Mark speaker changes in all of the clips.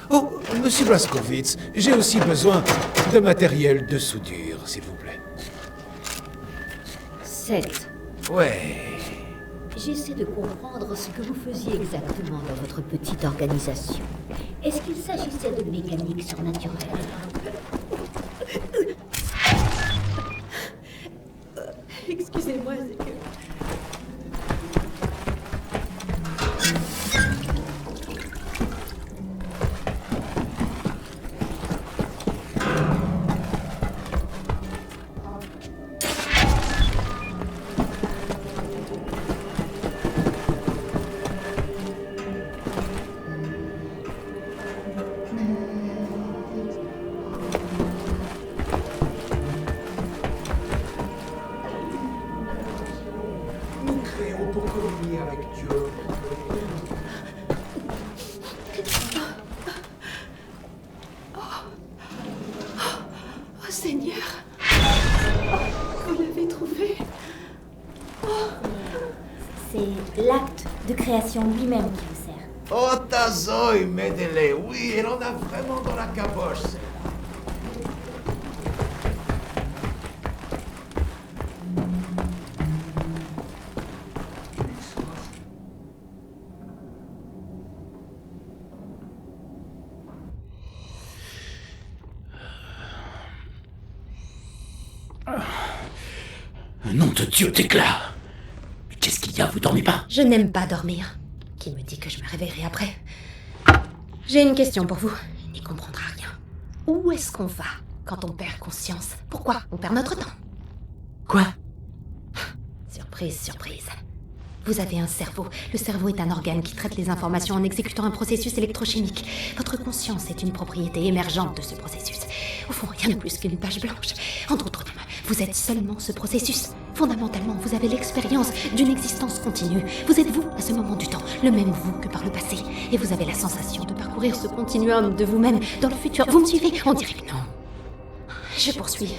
Speaker 1: Oh, monsieur Blazkowicz, j'ai aussi besoin de matériel de soudure, s'il vous plaît.
Speaker 2: 7.
Speaker 1: Ouais.
Speaker 2: J'essaie de comprendre ce que vous faisiez exactement dans votre petite organisation. Est-ce qu'il s'agissait de mécanique surnaturelle? Excusez-moi, c'est que...
Speaker 1: Nous créons pour communier avec Dieu.
Speaker 2: Oh Seigneur! Vous l'avez trouvé?
Speaker 3: C'est l'acte de création lui-même qui vous sert.
Speaker 1: Oh, Tazoi, Medele, oui, elle en a vraiment dans la caboche, celle-là.
Speaker 4: Nom de Dieu, t'éclat! Mais qu'est-ce qu'il y a, vous dormez pas?
Speaker 5: Je n'aime pas dormir. Qui me dit que je me réveillerai après? J'ai une question pour vous. Il n'y comprendra rien. Où est-ce qu'on va quand on perd conscience? Pourquoi on perd notre temps?
Speaker 4: Quoi?
Speaker 5: Surprise, surprise. Vous avez un cerveau. Le cerveau est un organe qui traite les informations en exécutant un processus électrochimique. Votre conscience est une propriété émergente de ce processus. Au fond, rien de plus qu'une page blanche. En d'autres termes, vous êtes seulement ce processus. Fondamentalement, vous avez l'expérience d'une existence continue. Vous êtes vous, à ce moment du temps, le même vous que par le passé. Et vous avez la sensation de parcourir ce continuum de vous-même dans le futur. Vous me suivez? On dirait que non. Je poursuis.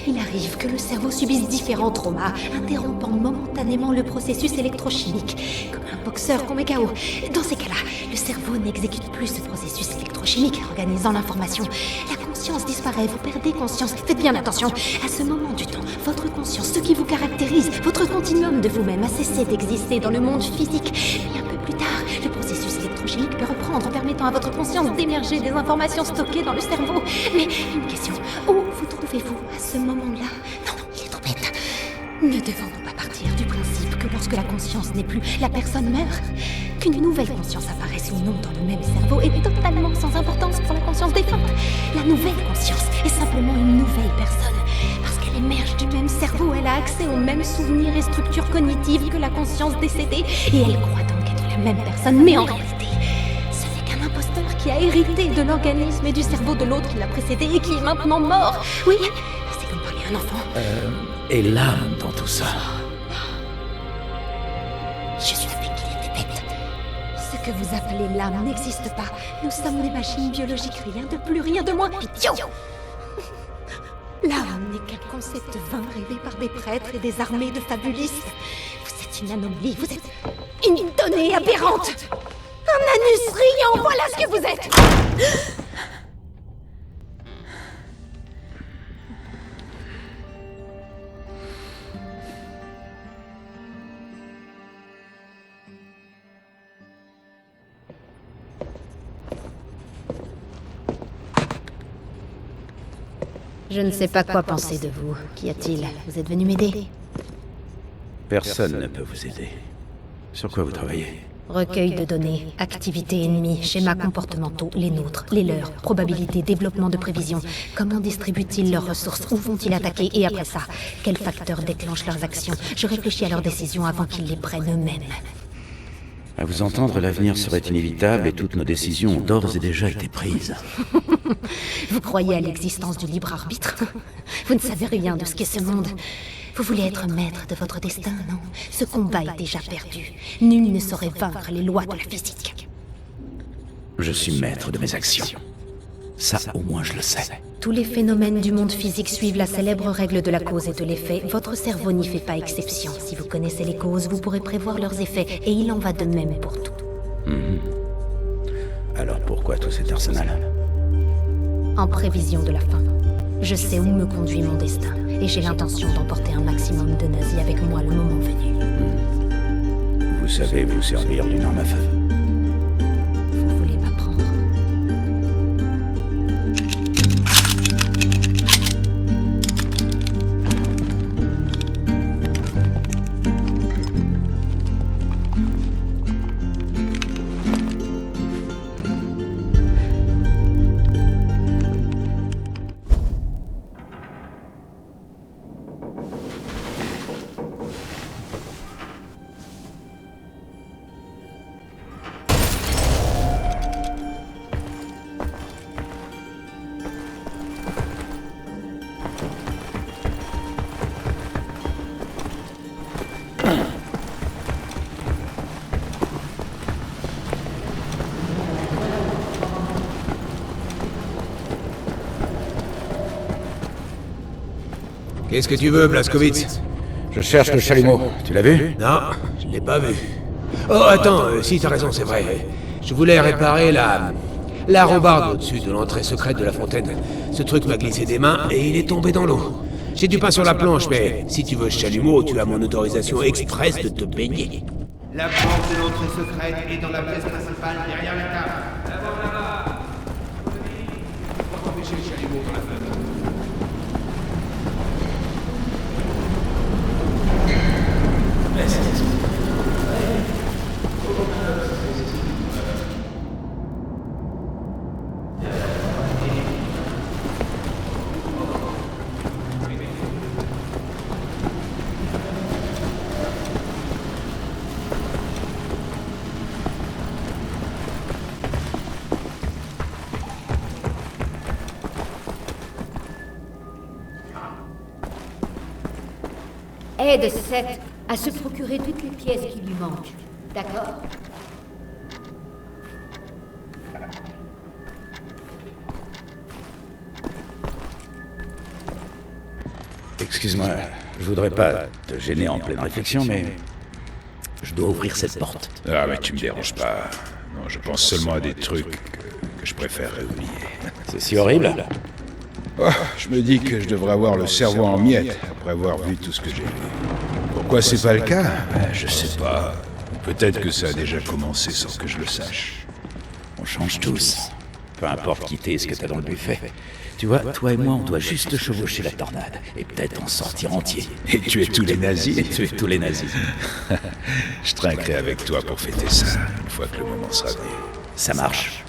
Speaker 5: Il arrive que le cerveau subisse différents traumas, interrompant momentanément le processus électrochimique, comme un boxeur qu'on met KO. Dans ces cas-là, le cerveau n'exécute plus ce processus électrochimique, organisant l'information. La conscience disparaît, vous perdez conscience. Faites bien attention. À ce moment du temps, votre conscience, ce qui vous caractérise, votre continuum de vous-même a cessé d'exister dans le monde physique. Mais un peu plus tard, le processus électrochimique peut reprendre, permettant à votre conscience d'émerger des informations stockées dans le cerveau. Mais une question, où vous trouvez-vous à ce moment-là? Non, il est trop bête. Ne devons-nous pas partir du principe que lorsque la conscience n'est plus, la personne meurt? Qu'une nouvelle conscience apparaisse ou non dans le même cerveau est totalement sans importance pour la conscience défunte. La nouvelle conscience est simplement une nouvelle personne. Parce qu'elle émerge du même cerveau, elle a accès aux mêmes souvenirs et structures cognitives que la conscience décédée, et elle croit donc être la même personne, mais en réalité, ce n'est qu'un imposteur qui a hérité de l'organisme et du cerveau de l'autre qui l'a précédé et qui est maintenant mort. Oui, c'est comme parler à un enfant.
Speaker 4: Et l'âme dans tout ça?
Speaker 5: Je savais qu'il était bête. Ce que vous appelez l'âme n'existe pas. Nous sommes des machines biologiques, rien de plus, rien de moins. Idiot! L'âme n'est qu'un concept vain rêvé par des prêtres et des armées de fabulistes. Vous êtes une anomalie, vous êtes une donnée aberrante. Un anus riant, voilà ce que vous êtes. Je ne sais pas quoi penser de vous. Qu'y a-t-il? Vous êtes venu m'aider?
Speaker 4: Personne ne peut vous aider. Sur quoi vous travaillez?
Speaker 5: Recueil de données, activités ennemies, schémas comportementaux, les nôtres, les leurs, probabilité, développement de prévision. Comment distribuent-ils leurs ressources? Où vont-ils attaquer? Et après ça, quels facteurs déclenchent leurs actions? Je réfléchis à leurs décisions avant qu'ils les prennent eux-mêmes.
Speaker 4: À vous entendre, l'avenir serait inévitable et toutes nos décisions ont d'ores et déjà été prises.
Speaker 5: Vous croyez à l'existence du libre arbitre? Vous ne savez rien de ce qu'est ce monde. Vous voulez être maître de votre destin, non? Ce combat est déjà perdu. Nul ne saurait vaincre les lois de la physique.
Speaker 4: Je suis maître de mes actions. Ça, au moins, je le sais.
Speaker 5: Tous les phénomènes du monde physique suivent la célèbre règle de la cause et de l'effet. Votre cerveau n'y fait pas exception. Si vous connaissez les causes, vous pourrez prévoir leurs effets, et il en va de même pour tout.
Speaker 4: Alors pourquoi tout cet arsenal?
Speaker 5: En prévision de la fin. Je sais où me conduit mon destin, et j'ai l'intention d'emporter un maximum de nazis avec moi le moment venu.
Speaker 4: Vous savez vous servir d'une arme à feu?
Speaker 5: Vous voulez m'apprendre?
Speaker 1: Qu'est-ce que tu veux, Blazkowicz?
Speaker 4: Je cherche le chalumeau. Tu l'as vu?
Speaker 1: Non, je l'ai pas vu. Oh, attends, si, t'as raison, c'est vrai. Je voulais réparer la rambarde au-dessus de l'entrée secrète de la fontaine. Ce truc m'a glissé des mains et il est tombé dans l'eau. J'ai du pain sur la planche, mais si tu veux ce chalumeau, tu as mon autorisation express de te baigner.
Speaker 6: La porte de l'entrée secrète est dans la pièce principale derrière la table. Là-bas. On va empêcher le chalumeau dans la fenêtre.
Speaker 2: Aide Seth à se procurer toutes les pièces qui lui manquent. D'accord?
Speaker 4: Excuse-moi, je voudrais pas te gêner en pleine réflexion, mais... je dois ouvrir cette porte.
Speaker 7: Ah, mais tu me déranges pas. Non, je pense seulement à des trucs que je préférerais oublier.
Speaker 4: C'est si horrible?
Speaker 7: Oh, je me dis que je devrais avoir le cerveau en miettes après avoir vu tout ce que j'ai vu. Pourquoi c'est pas le cas? Je sais pas. Peut-être que ça a déjà commencé sans que je le sache.
Speaker 4: On change tous. Peu importe qui t'es, ce que t'as dans le buffet. Tu vois, toi et moi, on doit juste chevaucher la tornade. Et peut-être en sortir entier.
Speaker 7: Et tuer tous les nazis?
Speaker 4: Et tuer tous les nazis.
Speaker 7: Je trinquerai avec toi pour fêter ça, une fois que le moment sera venu.
Speaker 4: Ça marche.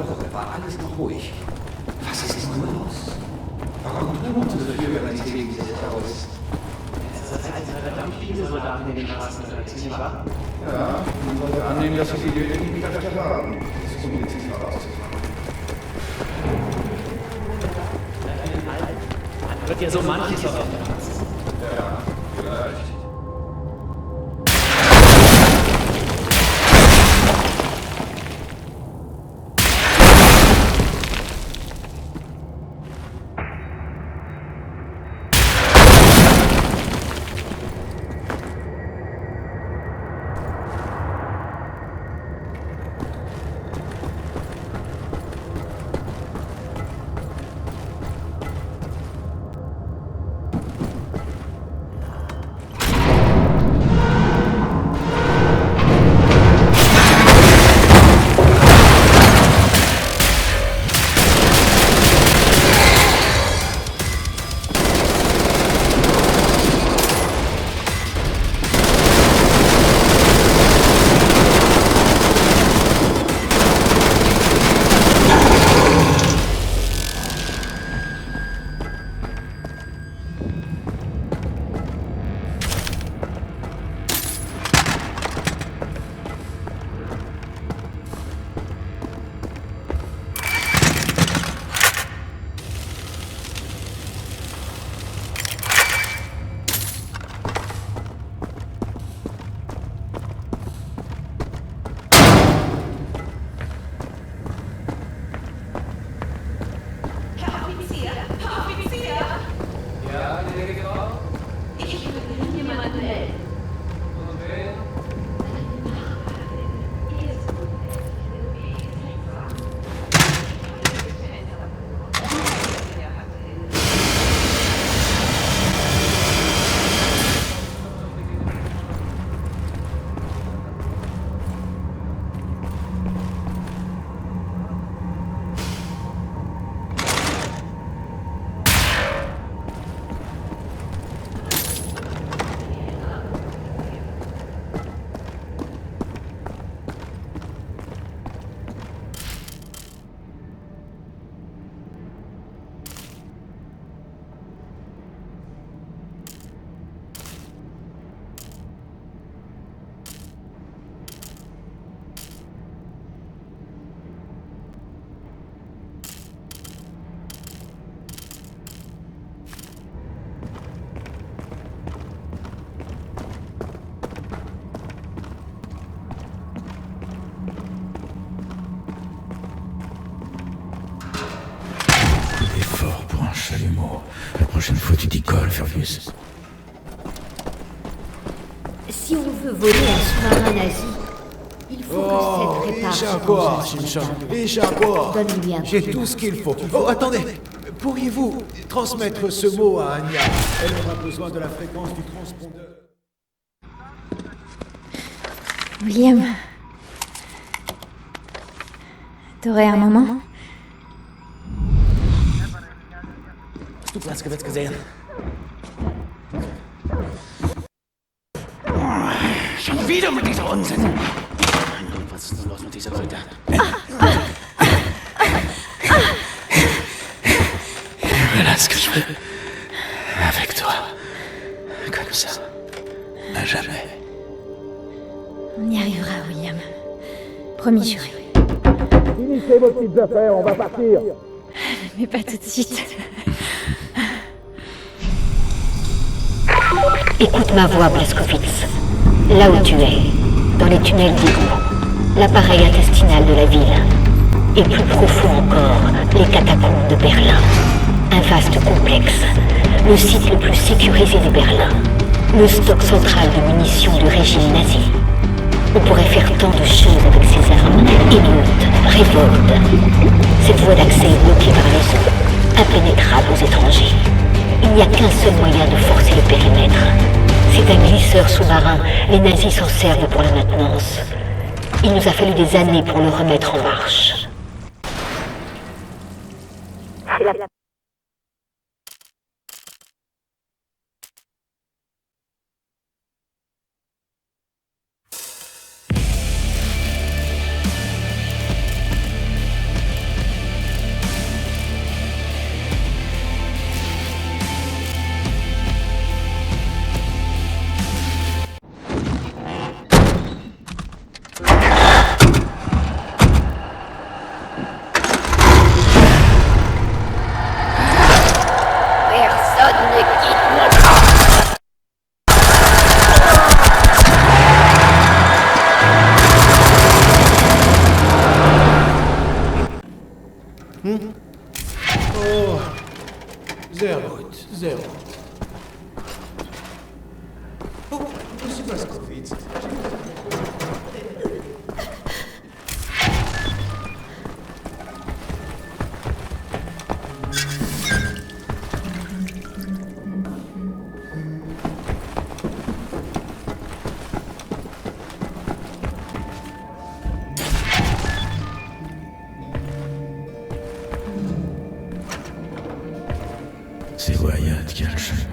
Speaker 6: Woche war alles noch ruhig. Was ist nun los? Warum tun unsere Bürgermeister dieses aus? In letzter Zeit sind verdammt viele Soldaten in den Straßen unterwegs, nicht wahr? Ja, man sollte annehmen, dass wir die irgendwie verstärkt haben. Das ist kompliziert herauszufinden.
Speaker 8: Man wird ja so manches auf der Straße.
Speaker 6: Ja, vielleicht.
Speaker 4: Chalumeau. La prochaine fois, tu t'y colles, Fergus.
Speaker 2: Si on veut voler un sous-marin nazi, il faut que cette répare
Speaker 1: Échappe-toi, Simpson. Échappe-toi.
Speaker 2: Donne-lui un
Speaker 1: J'ai
Speaker 2: peu.
Speaker 1: tout ce qu'il faut. Oh, attendez. Pourriez-vous transmettre ce mot à Anya? Elle aura besoin de la fréquence du transpondeur.
Speaker 3: William. T'aurais un moment?
Speaker 8: Hast du Platzgewitz gesehen? Schon wieder mit dieser Unsinn. Was ist denn los mit dieser Leute?
Speaker 4: Voilà ce que je veux. Avec toi. Comme ça. À jamais.
Speaker 3: On y arrivera, William. Promis, juré.
Speaker 1: Finissez vos petites affaires, on va partir.
Speaker 3: Mais pas tout de suite.
Speaker 2: Écoute ma voix, Blazkowicz. Là où tu es, dans les tunnels d'égout, l'appareil intestinal de la ville, et plus profond encore, les catacombes de Berlin. Un vaste complexe, le site le plus sécurisé de Berlin, le stock central de munitions du régime nazi. On pourrait faire tant de choses avec ces armes, émeutes, révoltes. Cette voie d'accès est bloquée par les eaux, impénétrable aux étrangers. Il n'y a qu'un seul moyen de forcer le périmètre. C'est un glisseur sous-marin. Les nazis s'en servent pour la maintenance. Il nous a fallu des années pour le remettre en marche.
Speaker 1: Oh, Zermut, Zermut. Oh, Monsieur Blaskowitz.
Speaker 4: C'est Wyatt qui a le chemin.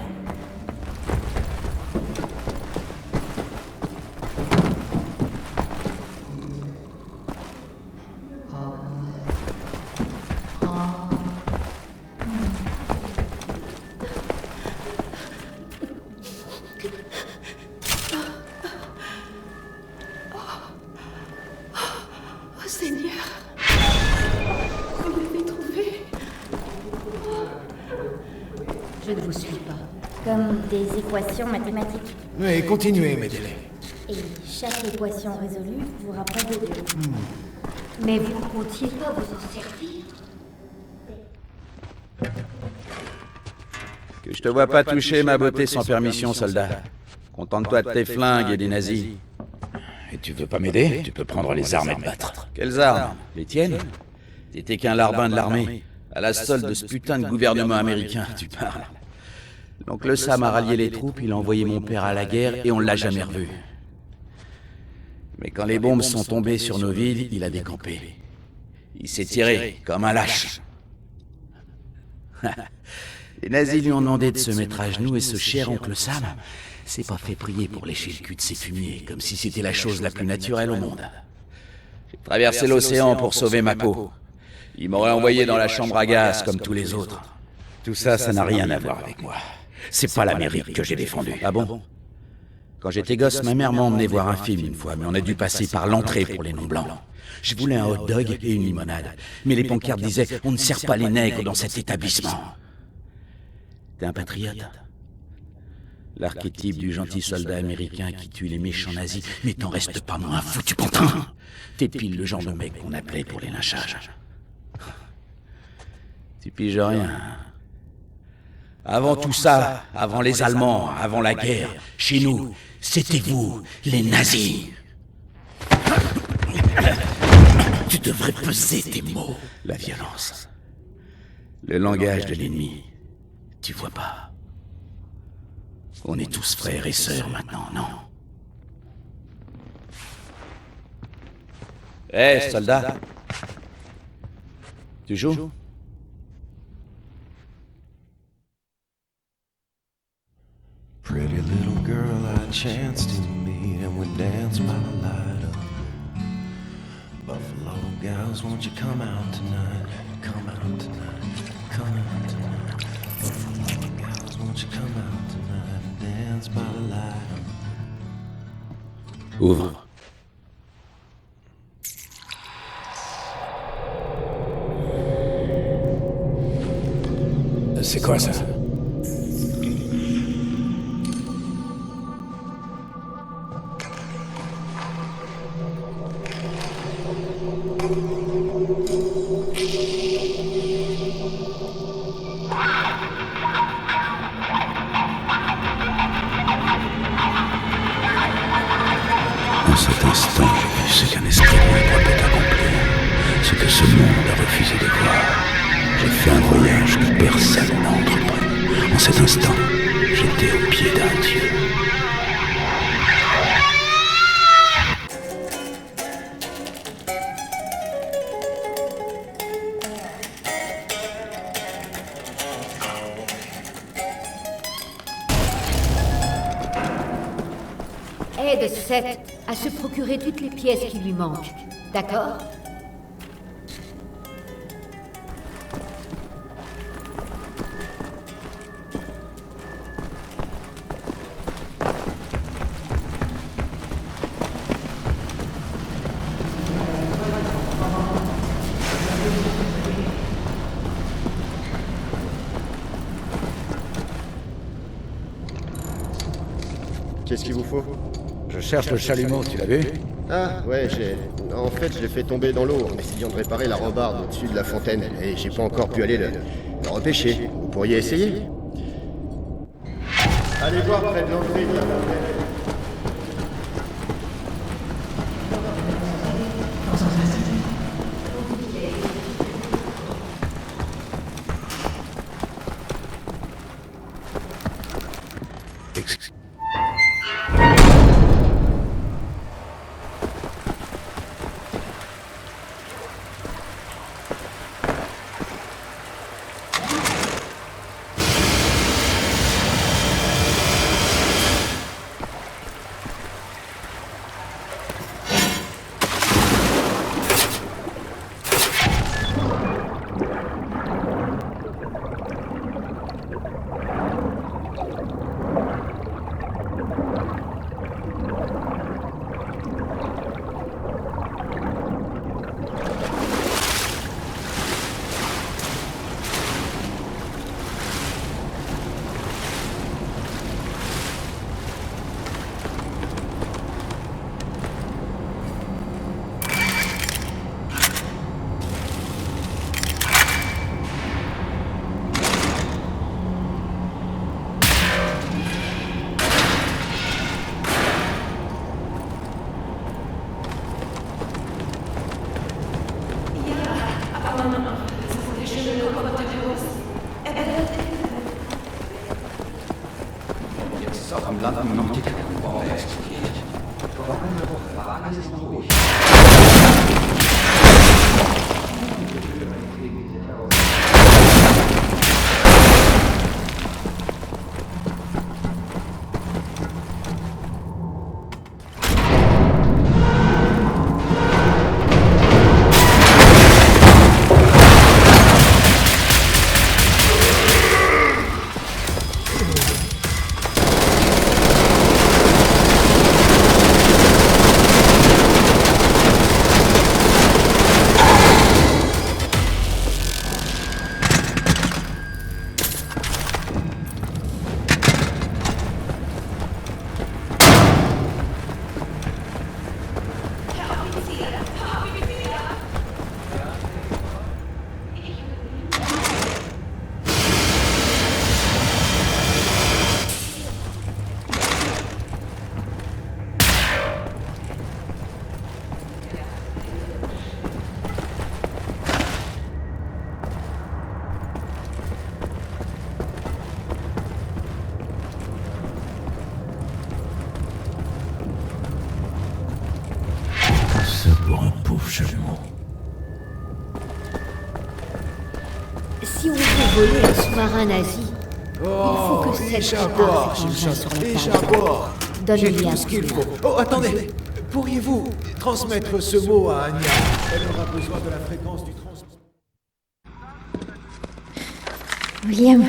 Speaker 5: Oh Seigneur, vous m'avez trouvé.
Speaker 2: Je ne vous suis pas.
Speaker 3: Comme des équations mathématiques.
Speaker 1: Oui, continuez, mes délais.
Speaker 3: Et chaque équation résolue vous rapproche de Dieu.
Speaker 2: Mais vous ne comptiez pas vous en servir.
Speaker 4: Que je te vois pas toucher ma beauté sans permission, soldat. Contente-toi de tes flingues et des nazis. Et tu veux pas m'aider? Tu peux prendre les armes et te battre. Quelles armes? Les tiennes? T'étais qu'un larbin de l'armée, à la solde de ce putain de gouvernement américain, tu parles. Donc le Sam a rallié les troupes, il a envoyé mon père à la guerre et on l'a jamais revu. Mais quand les bombes sont tombées sur nos villes, il a décampé. Il s'est tiré, comme un lâche. Les nazis lui ont demandé de se mettre à genoux et ce cher oncle Sam s'est pas fait prier pour lécher le cul de ses fumiers, comme si c'était la chose la plus naturelle au monde. J'ai traversé l'océan pour sauver ma peau. Il m'aurait envoyé dans la chambre à gaz comme tous les autres. Tout ça, ça n'a rien à voir avec moi. C'est pas l'Amérique que j'ai défendue. Ah bon? Quand j'étais gosse, ma mère m'a emmené voir un film une fois, mais on a dû passer par l'entrée pour les non-blancs. Je voulais un hot dog et une limonade, mais les pancartes disaient « On ne sert pas les nègres dans cet établissement ». T'es un patriote? L'archétype du gentil soldat américain qui tue les méchants nazis, mais t'en restes pas moins foutu pantin. T'es pile le genre de mec qu'on appelait pour les lynchages. Tu piges rien. Avant tout ça, avant les Allemands, avant la guerre, chez nous, c'était vous, les nazis. Tu devrais peser tes mots. La violence. Le langage de l'ennemi. Tu vois pas. On est tous frères et sœurs maintenant, non? Hé, soldat. Tu joues?
Speaker 9: Pretty little girl I chanced to meet and we danced by the light of Buffalo gals, won't you come out tonight? Come out tonight, come out tonight. Buffalo gals, won't you come out tonight and dance by the light of...
Speaker 4: Ouvre.
Speaker 1: C'est quoi ça?
Speaker 4: En cet instant, j'ai vu ce qu'un esprit libre peut accomplir, ce que ce monde a refusé de voir. J'ai fait un voyage que personne n'a entrepris. En cet instant, j'étais au pied d'un dieu.
Speaker 2: Aide Seth à se procurer toutes les pièces qui lui manquent. D'accord?
Speaker 10: Qu'est-ce qu'il vous faut?
Speaker 4: Je cherche le chalumeau, tu l'as vu?
Speaker 10: Ah, ouais, En fait, je l'ai fait tomber dans l'eau en essayant de réparer la rambarde au-dessus de la fontaine, et j'ai pas encore pu aller le repêcher. Vous pourriez essayer? Allez voir près de l'entrée de la fontaine.
Speaker 6: Jetzt ist auch am Land nur noch die Kackenbombe explodiert. Vor einer Woche war alles noch ruhig.
Speaker 4: Pour un pauvre chalumeau.
Speaker 2: Si on veut voler un sous-marin nazi, il faut que cette part s'engage sur la table. Donne-lui un
Speaker 1: qu'il faut. Oh, attendez. Pourriez-vous transmettre ce mot à Anya? Elle aura besoin de la fréquence du transmission.
Speaker 3: William,